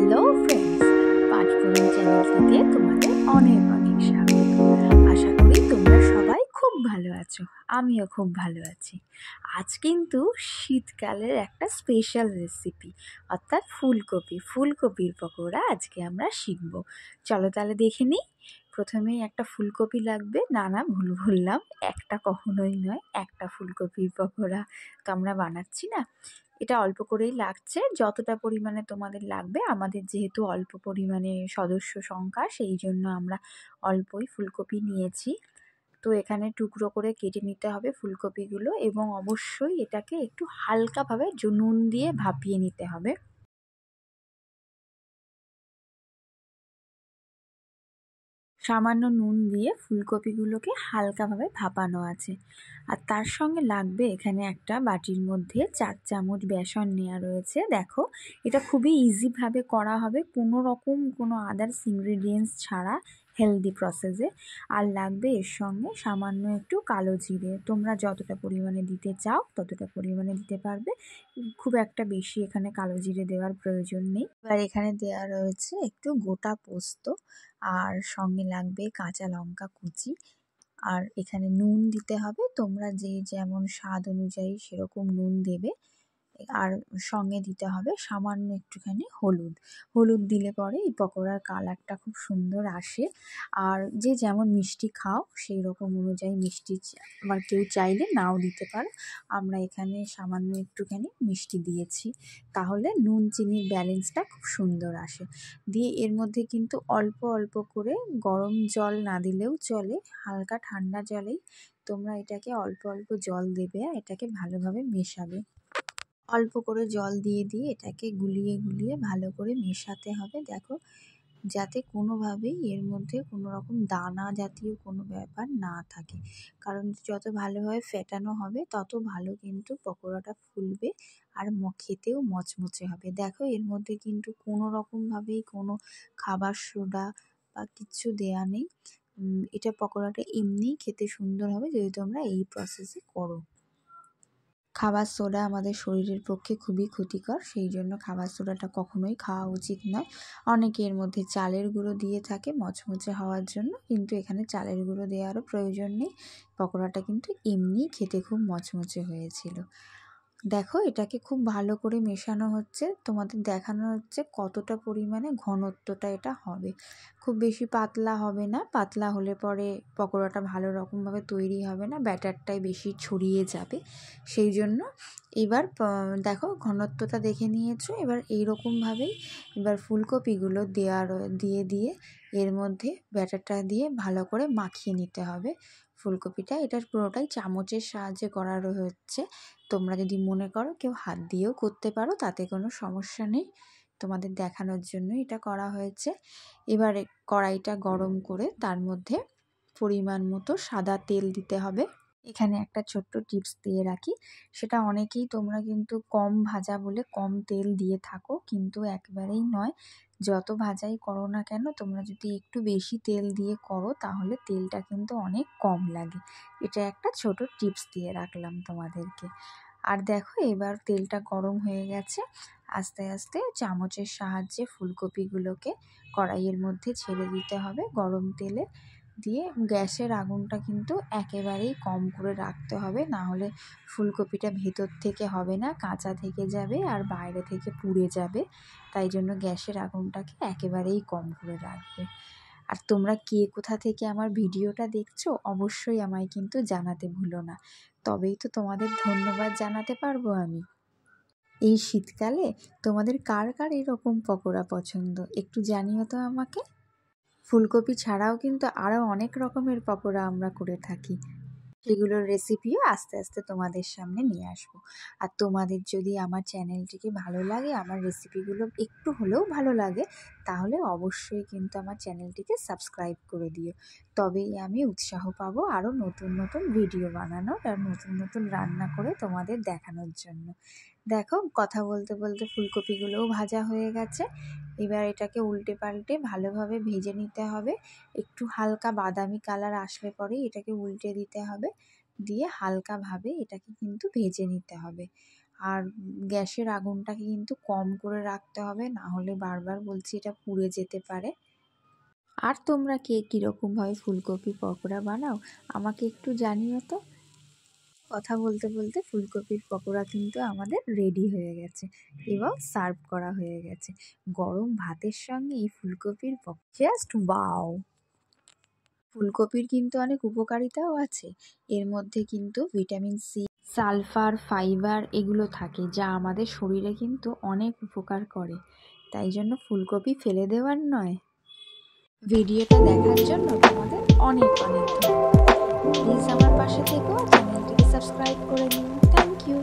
Hello friends, পাঁচফোড়ন চ্যানেলটিতে তোমাদের অনেক অনেক স্বাগত। আশা করি তোমরা সবাই খুব ভালো আছো, আমিও খুব ভালো আছি। আজ কিন্তু শীতকালের একটা স্পেশাল রেসিপি, অর্থাৎ ফুলকপির পকোড়া আজকে আমরা শিখব। চলো তাহলে দেখে নিই। প্রথমেই একটা ফুলকপি লাগবে। না ভুল বললাম, একটা কখনোই নয়, একটা ফুলকপির পকোড়া তো আমরা বানাচ্ছি না। এটা অল্প করেই লাগছে, যতটা পরিমাণে তোমাদের লাগবে। আমাদের যেহেতু অল্প পরিমাণে সদস্য সংখ্যা, সেই জন্য আমরা অল্পই ফুলকপি নিয়েছি। তো এখানে টুকরো করে কেটে নিতে হবে ফুলকপিগুলো, এবং অবশ্যই এটাকে একটু হালকাভাবে নুন দিয়ে ভাপিয়ে নিতে হবে। সামান্য নুন দিয়ে ফুলকপিগুলোকে হালকাভাবে ভাপানো আছে। আর তার সঙ্গে লাগবে এখানে একটা বাটির মধ্যে 4 চামচ বেসন নেওয়া রয়েছে। দেখো, এটা খুবই ইজিভাবে করা হবে, কোনো আদার্স ইনগ্রিডিয়েন্টস ছাড়া, হেলদি প্রসেসে। আর লাগবে এর সঙ্গে সামান্য একটু কালো জিরে। তোমরা যতটা পরিমাণে দিতে চাও ততটা পরিমাণে দিতে পারবে, খুব একটা বেশি এখানে কালো জিরে দেওয়ার প্রয়োজন নেই। এবার এখানে দেওয়া রয়েছে একটু গোটা পোস্ত, আর সঙ্গে লাগবে কাঁচা লঙ্কা কুচি। আর এখানে নুন দিতে হবে, তোমরা যে যেমন স্বাদ অনুযায়ী সেরকম নুন দেবে। আর সঙ্গে দিতে হবে সামান্য একটুখানি হলুদ দিলে পরে এই পকোড়ার কালারটা খুব সুন্দর আসে। আর যে যেমন মিষ্টি খাও সেই রকম অনুযায়ী মিষ্টি আবার কেউ চাইলে নাও দিতে পারো। আমরা এখানে সামান্য একটুখানি মিষ্টি দিয়েছি, তাহলে নুন চিনির ব্যালেন্সটা খুব সুন্দর আসে। দিয়ে এর মধ্যে কিন্তু অল্প অল্প করে, গরম জল না দিলেও চলে, হালকা ঠান্ডা জলেই তোমরা এটাকে অল্প অল্প জল দেবে, এটাকে ভালোভাবে মেশাবে। অল্প করে জল দিয়ে এটাকে গুলিয়ে ভালো করে মেশাতে হবে। দেখো, যাতে কোনোভাবেই এর মধ্যে কোনো রকম দানা জাতীয় কোনো ব্যাপার না থাকে, কারণ যত ভালোভাবে ফেটানো হবে তত ভালো কিন্তু পকোড়াটা ফুলবে আর খেতেও মচমচে হবে। দেখো, এর মধ্যে কিন্তু কোনো রকমভাবেই কোনো খাবার সোডা বা কিচ্ছু দেয়া নেই। এটা পকোড়াটা এমনিই খেতে সুন্দর হবে যদি তোমরা এই প্রসেসে করো। খাবার সোডা আমাদের শরীরের পক্ষে খুবই ক্ষতিকর, সেই জন্য খাবার সোডাটা কখনোই খাওয়া উচিত নয়। অনেকে এর মধ্যে চালের গুঁড়ো দিয়ে থাকে মচমচে হওয়ার জন্য, কিন্তু এখানে চালের গুঁড়ো দেওয়ারও প্রয়োজন নেই। পকোড়াটা কিন্তু এমনিই খেতে খুব মচমচে হয়েছিল। দেখো, এটাকে খুব ভালো করে মেশানো হচ্ছে, তোমাদের দেখানো হচ্ছে কতটা পরিমাণে ঘনত্বটা এটা হবে। খুব বেশি পাতলা হবে না, পাতলা হলে পরে পকোড়াটা ভালো রকমভাবে তৈরি হবে না, ব্যাটারটাই বেশি ছড়িয়ে যাবে। সেই জন্য এবার দেখো, ঘনত্বটা দেখে নিয়েছো। এবার এইরকমভাবেই এবার ফুলকপিগুলো দিয়ে এর মধ্যে ব্যাটারটা দিয়ে ভালো করে মাখিয়ে নিতে হবে ফুলকপিটা। এটার পুরোটাই চামচের সাহায্যে করা হচ্ছে। তোমরা যদি মনে করো কেউ হাত দিয়েও করতে পারো, তাতে কোনো সমস্যা নেই, তোমাদের দেখানোর জন্য এটা করা হয়েছে। এবারে কড়াইটা গরম করে তার মধ্যে পরিমাণ মতো সাদা তেল দিতে হবে। এখানে একটা ছোট্ট টিপস দিয়ে রাখি, সেটা অনেকেই তোমরা কিন্তু কম ভাজা বলে কম তেল দিয়ে থাকো, কিন্তু একবারেই নয়। যত ভাজাই করো না কেন, তোমরা যদি একটু বেশি তেল দিয়ে করো তাহলে তেলটা কিন্তু অনেক কম লাগে। এটা একটা ছোট টিপস দিয়ে রাখলাম তোমাদেরকে। আর দেখো, এবার তেলটা গরম হয়ে গেছে। আস্তে আস্তে চামচের সাহায্যে ফুলকপিগুলোকে কড়াইয়ের মধ্যে ছেড়ে দিতে হবে গরম তেলে। দিয়ে গ্যাসের আগুনটা কিন্তু একেবারেই কম করে রাখতে হবে, না হলে ফুলকপিটা ভেতর থেকে হবে না, কাঁচা থেকে যাবে আর বাইরে থেকে পুড়ে যাবে। তাই জন্য গ্যাসের আগুনটাকে একেবারেই কম করে রাখবে। আর তোমরা কে কোথা থেকে আমার ভিডিওটা দেখছো অবশ্যই আমায় কিন্তু জানাতে ভুলো না, তবেই তো তোমাদের ধন্যবাদ জানাতে পারবো আমি। এই শীতকালে তোমাদের কার কার এরকম পকোড়া পছন্দ একটু জানিও তো আমাকে। ফুলকপি ছাড়াও কিন্তু আরও অনেক রকমের পকোড়া আমরা করে থাকি, সেগুলোর রেসিপিও আস্তে আস্তে তোমাদের সামনে নিয়ে আসবো। আর তোমাদের যদি আমার চ্যানেলটিকে ভালো লাগে, আমার রেসিপিগুলো একটু হলেও ভালো লাগে, তাহলে অবশ্যই কিন্তু আমার চ্যানেলটিকে সাবস্ক্রাইব করে দিও। তবেই আমি উৎসাহ পাবো আরও নতুন নতুন ভিডিও বানানোর আর নতুন নতুন রান্না করে তোমাদের দেখানোর জন্য। দেখো, কথা বলতে বলতে ফুলকপিগুলোও ভাজা হয়ে গেছে। এবার এটাকে উল্টে পাল্টে ভালোভাবে ভেজে নিতে হবে। একটু হালকা বাদামি কালার আসলে পরেই এটাকে উল্টে দিতে হবে, দিয়ে হালকাভাবে এটাকে কিন্তু ভেজে নিতে হবে। আর গ্যাসের আগুনটাকে কিন্তু কম করে রাখতে হবে, না হলে বারবার বলছি এটা পুড়ে যেতে পারে। আর তোমরা কে কীরকমভাবে ফুলকপি পকোড়া বানাও আমাকে একটু জানিও তো। কথা বলতে বলতে ফুলকপির পকোড়া কিন্তু আমাদের রেডি হয়ে গেছে এবং সার্ভ করা হয়ে গেছে। গরম ভাতের সঙ্গে এই ফুলকপির জাস্ট ওয়াও। ফুলকপির কিন্তু অনেক উপকারিতাও আছে, এর মধ্যে কিন্তু ভিটামিন সি, সালফার, ফাইবার এগুলো থাকে যা আমাদের শরীরে কিন্তু অনেক উপকার করে। তাই জন্য ফুলকপি ফেলে দেওয়ার নয়। ভিডিওটা দেখার জন্য তোমাদের অনেক অনেক ধন্যবাদ। প্লিজ আমার পাশে থেকো, চ্যানেলটিকে সাবস্ক্রাইব করে নিও। Thank you.